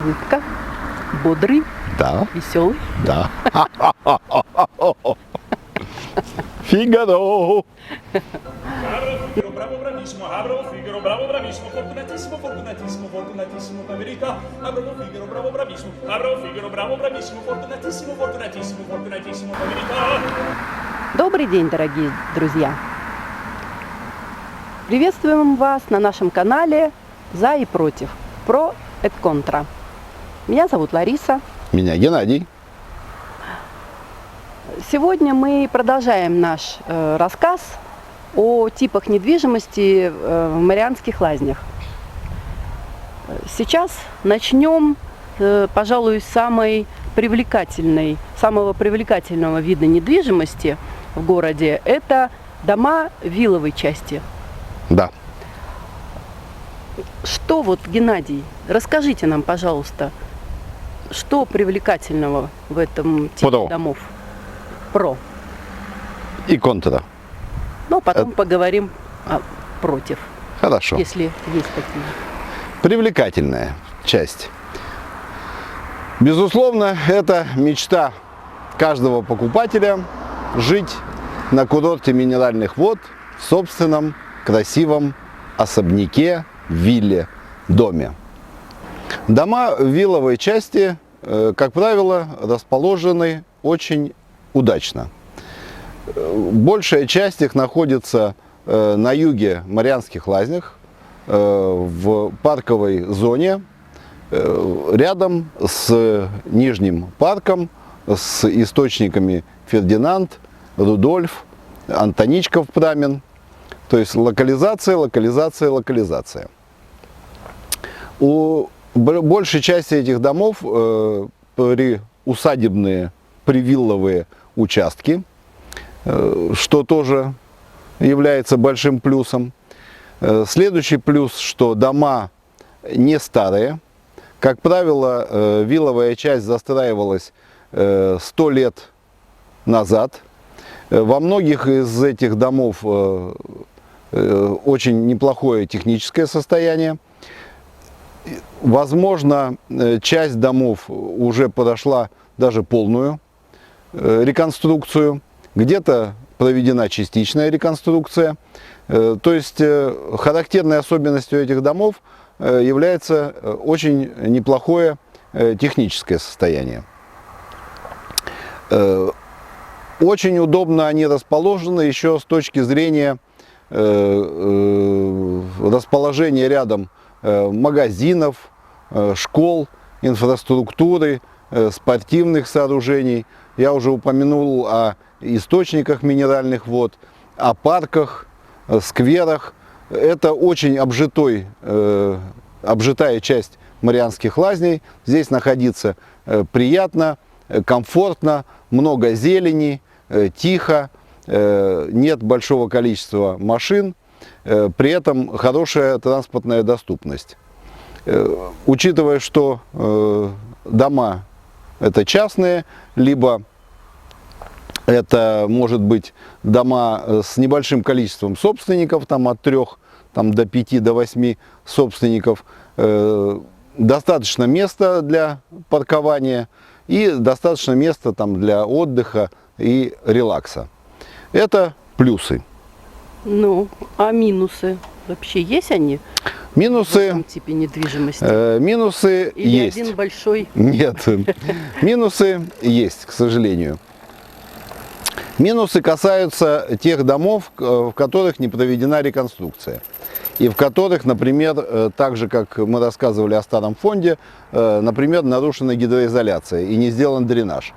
Улыбка, бодрый, Да, веселый. да. Фигаро! Bravo, bravissimo, Abro, Figaro, bravo, bravissimo, fortunatissimo, fortunatissimo, fortunatissimo, per verità. Abro, Figaro, bravo, bravissimo, Abro, Figaro, bravo, bravissimo, fortunatissimo, fortunatissimo, fortunatissimo, per verità. Добрый день, дорогие друзья! Приветствуем вас на нашем канале «За и против» про et contra. Меня зовут Лариса. Меня Геннадий. Сегодня мы продолжаем наш рассказ о типах недвижимости в Марианских лазнях. Сейчас начнем, пожалуй, с самого привлекательного вида недвижимости в городе. Это дома вилловой части. Да. Что вот, Геннадий, расскажите нам, пожалуйста, что привлекательного в этом типе домов? Про. И контра. Но потом поговорим против, Хорошо. если есть такие. Привлекательная часть. Безусловно, это мечта каждого покупателя жить на курорте минеральных вод в собственном красивом особняке, вилле, доме. Дома вилловой части, как правило, расположены очень удачно. Большая часть их находится на юге Марианских лазнях, в парковой зоне, рядом с Нижним парком, с источниками Фердинанд, Рудольф, Антоничков Прамин. То есть локализация, локализация, локализация. У большей части этих домов усадебные, привилловые участки, что тоже является большим плюсом. Следующий плюс, что дома не старые. Как правило, вилловая часть застраивалась 100 лет назад. Во многих из этих домов очень неплохое техническое состояние. Возможно, часть домов уже подошла даже полную реконструкцию. Где-то проведена частичная реконструкция. То есть характерной особенностью этих домов является очень неплохое техническое состояние. Очень удобно они расположены еще с точки зрения расположения рядом магазинов, школ, инфраструктуры, спортивных сооружений. Я уже упомянул о источниках минеральных вод, о парках, скверах. Это очень обжитая часть Марианских лазней. Здесь находиться приятно, комфортно, много зелени, тихо, нет большого количества машин, при этом хорошая транспортная доступность. Учитывая, что дома это частные, либо это может быть дома с небольшим количеством собственников, там от 3 до 5 до 8 собственников, достаточно места для паркования и достаточно места там для отдыха и релакса. Это плюсы. Ну, а минусы вообще есть они? Минусы, в этом типе недвижимости? Минусы Или есть. один большой? Нет, минусы есть, к сожалению. Минусы касаются тех домов, в которых не проведена реконструкция. И в которых, например, так же, как мы рассказывали о старом фонде, например, нарушена гидроизоляция и не сделан дренаж.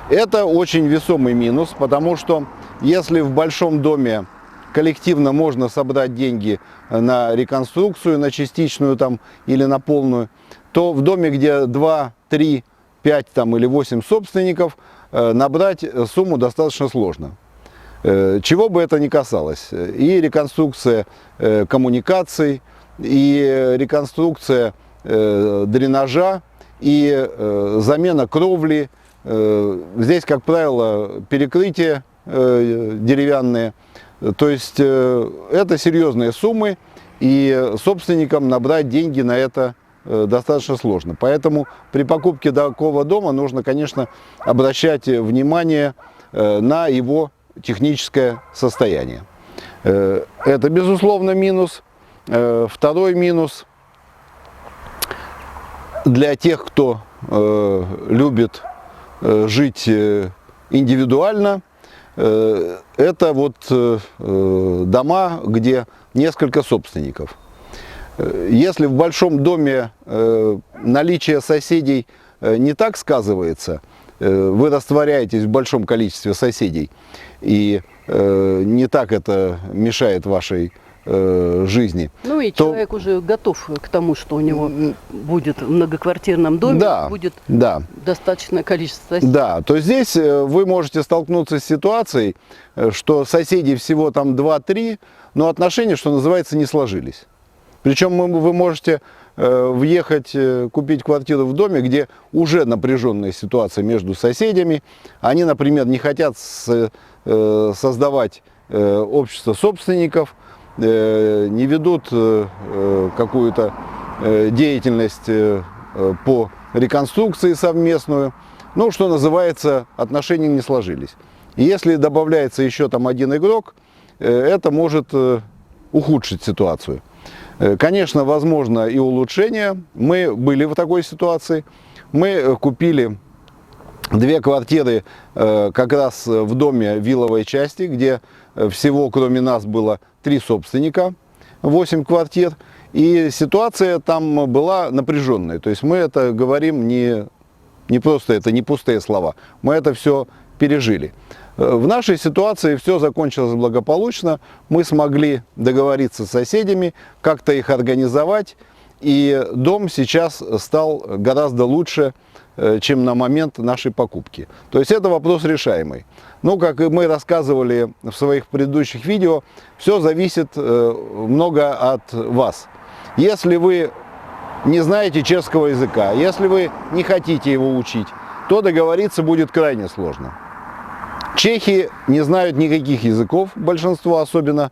Это очень весомый минус, потому что если в большом доме коллективно можно собрать деньги на реконструкцию, на частичную там, или на полную, то в доме, где 2, 3, 5 там, или 8 собственников, набрать сумму достаточно сложно. Чего бы это ни касалось. И реконструкция коммуникаций, и реконструкция дренажа, и замена кровли. Здесь, как правило, перекрытия деревянные. То есть это серьезные суммы, и собственникам набрать деньги на это достаточно сложно. Поэтому при покупке такого дома нужно, конечно, обращать внимание на его техническое состояние. Это, безусловно, минус. Второй минус для тех, кто любит жить индивидуально, это вот дома, где несколько собственников. Если в большом доме наличие соседей не так сказывается, вы растворяетесь в большом количестве соседей, и не так это мешает вашей жизни. Ну и человек уже готов к тому, что у него будет в многоквартирном доме, будет достаточное количество соседей. Да, то здесь вы можете столкнуться с ситуацией, что соседей всего там 2-3, но отношения, что называется, не сложились. Причем вы можете въехать, купить квартиру в доме, где уже напряженная ситуация между соседями. Они, например, не хотят создавать общество собственников, не ведут какую-то деятельность по реконструкции совместную. Ну, что называется, отношения не сложились. И если добавляется еще там один игрок, это может ухудшить ситуацию. Конечно, возможно и улучшение. Мы были в такой ситуации. Мы купили 2 квартиры как раз в доме вилловой части, где всего кроме нас было 3 собственника, 8 квартир. И ситуация там была напряженная. То есть мы это говорим не просто, это не пустые слова. Мы это все пережили. В нашей ситуации все закончилось благополучно. Мы смогли договориться с соседями, как-то их организовать. И дом сейчас стал гораздо лучше, чем на момент нашей покупки. То есть это вопрос решаемый. Ну, как и мы рассказывали в своих предыдущих видео, все зависит много от вас. Если вы не знаете чешского языка, если вы не хотите его учить, то договориться будет крайне сложно. Чехи не знают никаких языков, большинство, особенно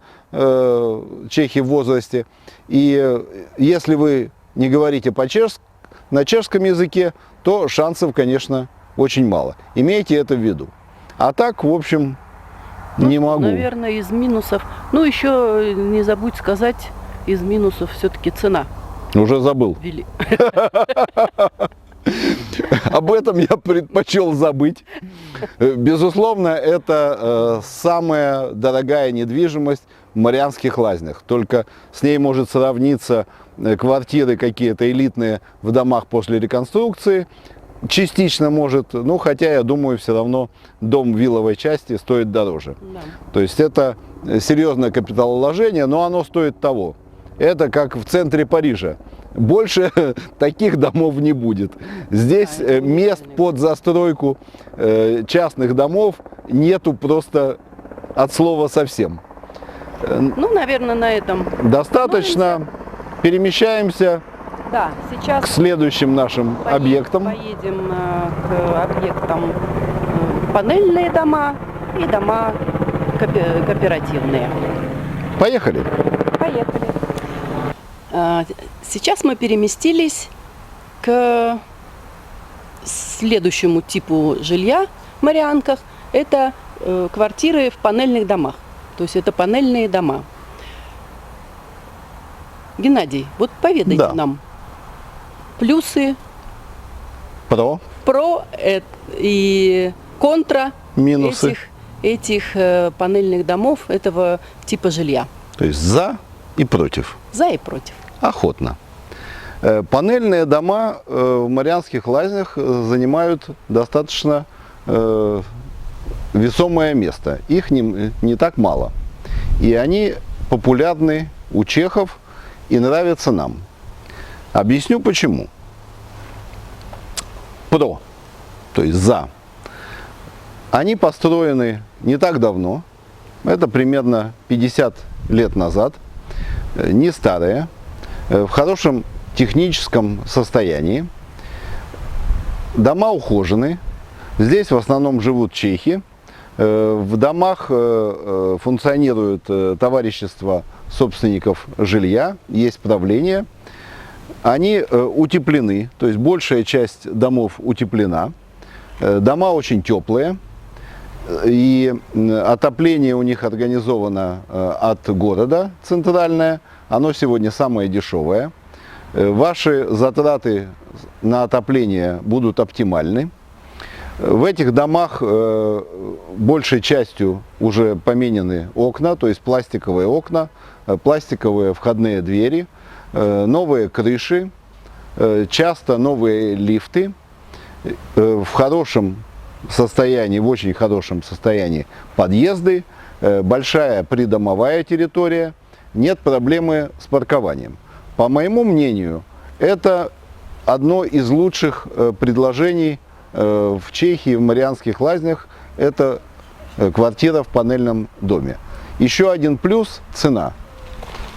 чехи в возрасте. И если вы не говорите на чешском языке, то шансов, конечно, очень мало. Имейте это в виду. А так, в общем, не могу. Наверное, из минусов. Ну, еще не забудь сказать, из минусов все-таки цена. Уже забыл. Об этом я предпочел забыть. Безусловно, это самая дорогая недвижимость в Марианских Лазнях. Только с ней может сравниться квартиры какие-то элитные в домах после реконструкции. Частично может, ну хотя я думаю, все равно дом вилловой части стоит дороже. Да. То есть это серьезное капиталовложение, но оно стоит того. Это как в центре Парижа. Больше таких домов не будет. Здесь мест под застройку частных домов нету просто от слова совсем. Ну, наверное, на этом достаточно. Перемещаемся сейчас к следующим нашим объектам. Поедем к объектам панельные дома и дома кооперативные. Поехали. Поехали. Сейчас мы переместились к следующему типу жилья в Марианках. Это квартиры в панельных домах. То есть это панельные дома. Геннадий, вот поведайте нам плюсы, про и контра минусы этих панельных домов, этого типа жилья. То есть за и против. За и против. Охотно. Панельные дома в Марианских Лазнях занимают достаточно весомое место. Их не так мало. И они популярны у чехов и нравятся нам. Объясню почему. То есть за. Они построены не так давно. Это примерно 50 лет назад. Не старые. В хорошем техническом состоянии. Дома ухожены. Здесь в основном живут чехи. В домах функционирует товарищество собственников жилья, есть правление. они утеплены, то есть большая часть домов утеплена. Дома очень теплые, и отопление у них организовано от города центральное. Оно сегодня самое дешевое. Ваши затраты на отопление будут оптимальны. В этих домах большей частью уже поменены окна, то есть пластиковые окна, пластиковые входные двери, новые крыши, часто новые лифты. В хорошем состоянии, в очень хорошем состоянии подъезды, большая придомовая территория, нет проблемы с паркованием. По моему мнению, это одно из лучших предложений в Чехии, в Марианских Лазнях, это квартира в панельном доме. Еще один плюс – цена.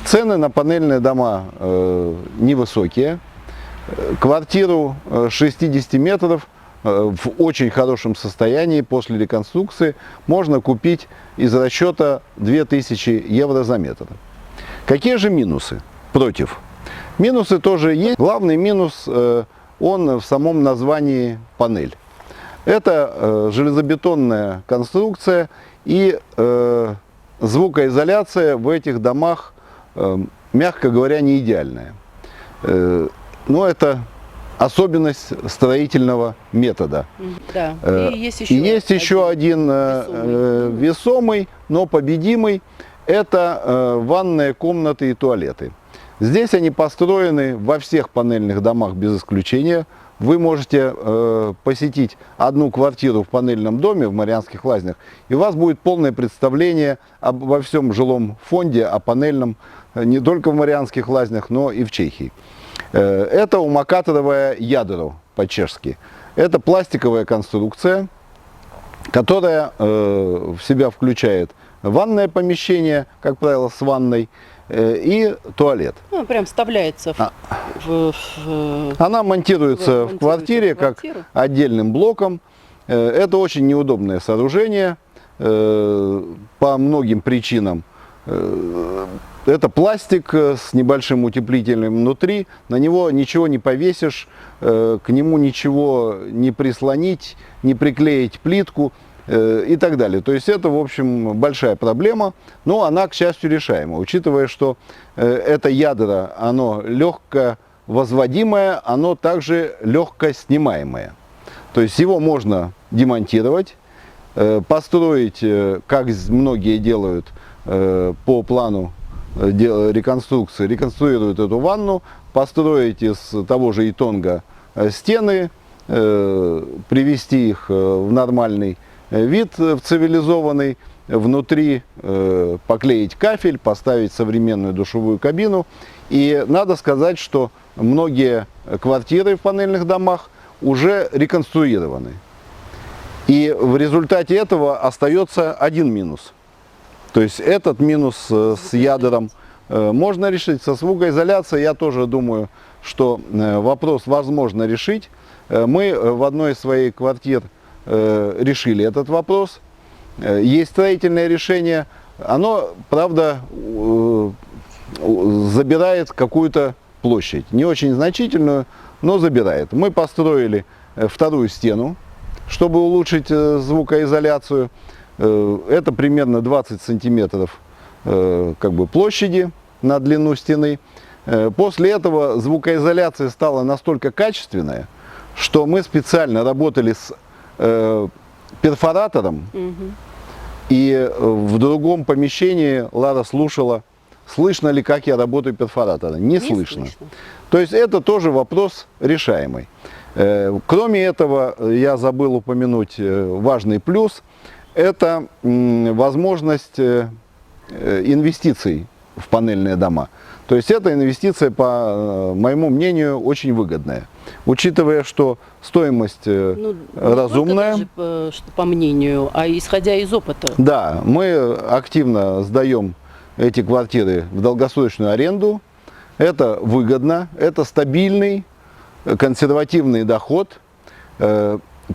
Цены на панельные дома невысокие. Квартиру 60 метров в очень хорошем состоянии после реконструкции можно купить из расчета 2000 евро за метр. Какие же минусы против? Минусы тоже есть. Главный минус, он в самом названии панель. Это железобетонная конструкция и звукоизоляция в этих домах, мягко говоря, не идеальная. Но это особенность строительного метода. Да. И есть еще один весомый, но победимый. Это ванные комнаты и туалеты. Здесь они построены во всех панельных домах без исключения. Вы можете посетить одну квартиру в панельном доме в Марианских Лазнях, и у вас будет полное представление обо всем жилом фонде, о панельном, не только в Марианских Лазнях, но и в Чехии. Это умакаторовое ядро по-чешски. Это пластиковая конструкция, которая в себя включает ванное помещение, как правило, с ванной, и туалет. Ну, прям вставляется Она монтируется в квартире как отдельным блоком. Это очень неудобное сооружение по многим причинам. Это пластик с небольшим утеплителем внутри, на него ничего не повесишь, к нему ничего не прислонить, не приклеить плитку и так далее. То есть это, в общем, большая проблема, но она, к счастью, решаема, учитывая, что это ядро, оно легко возводимое, оно также легко снимаемое. То есть его можно демонтировать, построить, как многие делают по плану реконструкции, реконструируют эту ванну, построить из того же итонга стены, привести их в нормальный вид, в цивилизованный, внутри поклеить кафель, поставить современную душевую кабину. И надо сказать, что многие квартиры в панельных домах уже реконструированы. И в результате этого остается один минус. То есть этот минус с ядром можно решить. Со звукоизоляцией, я тоже думаю, что вопрос возможно решить. Мы в одной из своих квартир решили этот вопрос. Есть строительное решение. Оно, правда, забирает какую-то площадь. Не очень значительную, но забирает. Мы построили вторую стену, чтобы улучшить звукоизоляцию. Это примерно 20 сантиметров площади на длину стены. После этого звукоизоляция стала настолько качественная, что мы специально работали с перфоратором. И в другом помещении Лара слушала, слышно ли, как я работаю перфоратором. Не слышно. То есть это тоже вопрос решаемый. Кроме этого, я забыл упомянуть важный плюс. Это возможность инвестиций в панельные дома. То есть эта инвестиция, по моему мнению, очень выгодная. Учитывая, что стоимость разумная. Не только даже по мнению, а исходя из опыта. Да, мы активно сдаем эти квартиры в долгосрочную аренду. Это выгодно, это стабильный, консервативный доход.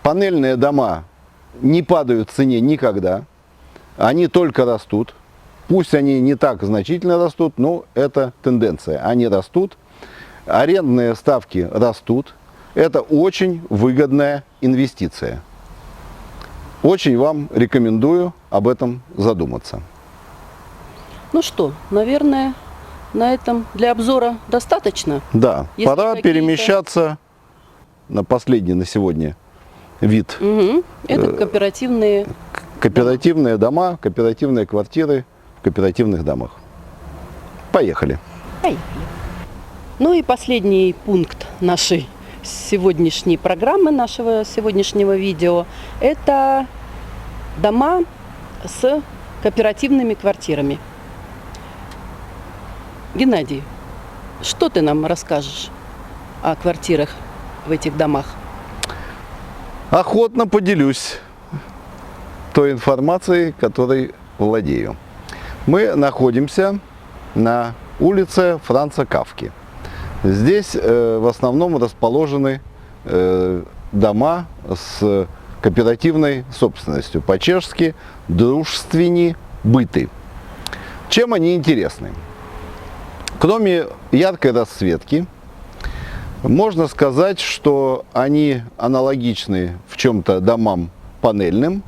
Панельные дома не падают в цене никогда, они только растут. Пусть они не так значительно растут, но это тенденция, они растут. арендные ставки растут. Это очень выгодная инвестиция. Очень вам рекомендую об этом задуматься. Ну что, наверное, на этом для обзора достаточно. Да, Если пора какие-то- перемещаться на последний на сегодня вид. Мгм. Это кооперативные. Кооперативные дома, кооперативные квартиры в кооперативных домах. Поехали. Поехали. Ну и последний пункт нашей сегодняшней программы, нашего сегодняшнего видео, это дома с кооперативными квартирами. Геннадий, что ты нам расскажешь о квартирах в этих домах? Охотно поделюсь той информацией, которой владею. Мы находимся на улице Франца Кафки. Здесь в основном расположены дома с кооперативной собственностью. По-чешски «дружственні byty». Чем они интересны? Кроме яркой расцветки, можно сказать, что они аналогичны в чем-то домам панельным.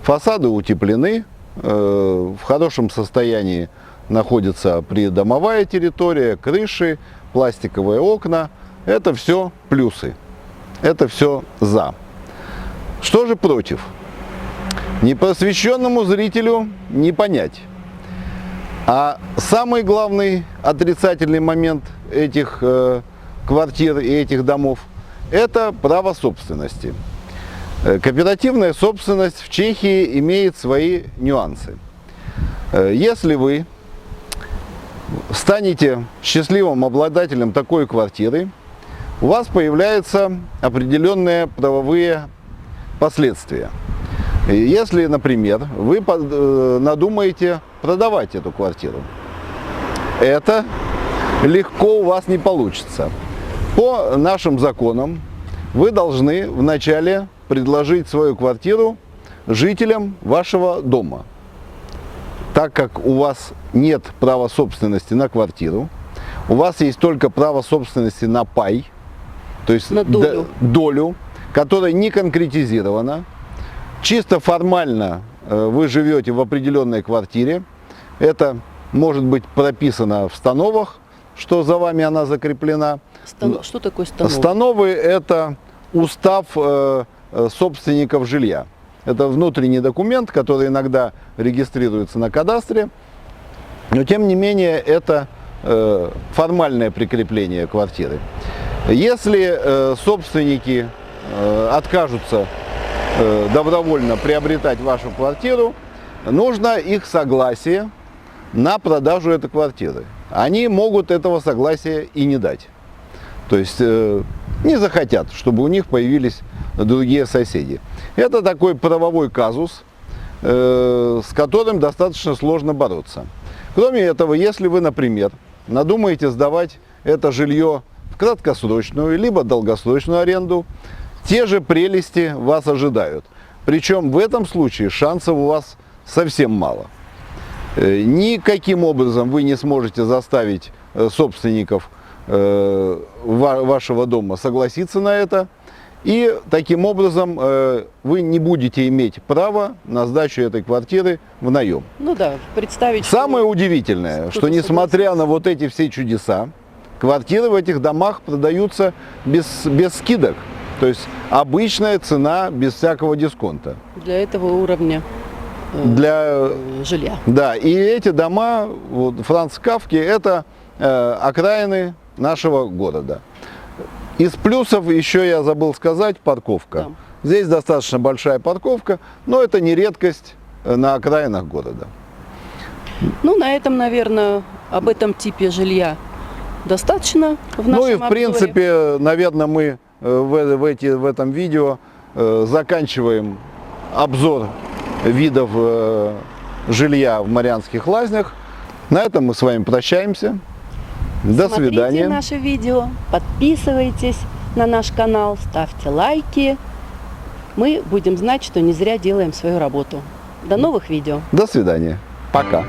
Фасады утеплены, в хорошем состоянии находится придомовая территория, крыши, пластиковые окна. Это все плюсы, это все за. Что же против? Непросвещенному зрителю не понять. А самый главный отрицательный момент этих квартир и этих домов – это право собственности. Кооперативная собственность в Чехии имеет свои нюансы. Если вы станете счастливым обладателем такой квартиры, у вас появляются определенные правовые последствия. Если, например, вы надумаете продавать эту квартиру, это легко у вас не получится. По нашим законам вы должны вначале предложить свою квартиру жителям вашего дома. Так как у вас нет права собственности на квартиру, у вас есть только право собственности на пай, то есть на долю, которая не конкретизирована. Чисто формально вы живете в определенной квартире. Это может быть прописано в становах, что за вами она закреплена. Что такое станов? Становы – это устав собственников жилья. Это внутренний документ, который иногда регистрируется на кадастре, но тем не менее это формальное прикрепление квартиры. Если собственники откажутся добровольно приобретать вашу квартиру, нужно их согласие на продажу этой квартиры. Они могут этого согласия и не дать. То есть не захотят, чтобы у них появились другие соседи. Это такой правовой казус, с которым достаточно сложно бороться. Кроме этого, если вы, например, надумаете сдавать это жилье в краткосрочную либо долгосрочную аренду, те же прелести вас ожидают. Причем в этом случае шансов у вас совсем мало. Никаким образом вы не сможете заставить собственников вашего дома согласиться на это. И таким образом вы не будете иметь права на сдачу этой квартиры в наем. Ну да, представить. Самое удивительное, что несмотря на вот эти все чудеса, квартиры в этих домах продаются без скидок. То есть обычная цена без всякого дисконта. Для этого уровня жилья. Да, и эти дома, вот, Франц Кафки, это окраины нашего города. Из плюсов еще я забыл сказать парковка. Да. Здесь достаточно большая парковка, но это не редкость на окраинах города. Ну, на этом, наверное, об этом типе жилья достаточно в нашем обзоре. В принципе, наверное, мы в этом видео заканчиваем обзор видов жилья в Марианских Лазнях. На этом мы с вами прощаемся. До свидания. Смотрите наше видео, подписывайтесь на наш канал, ставьте лайки. Мы будем знать, что не зря делаем свою работу. До новых видео. До свидания. Пока.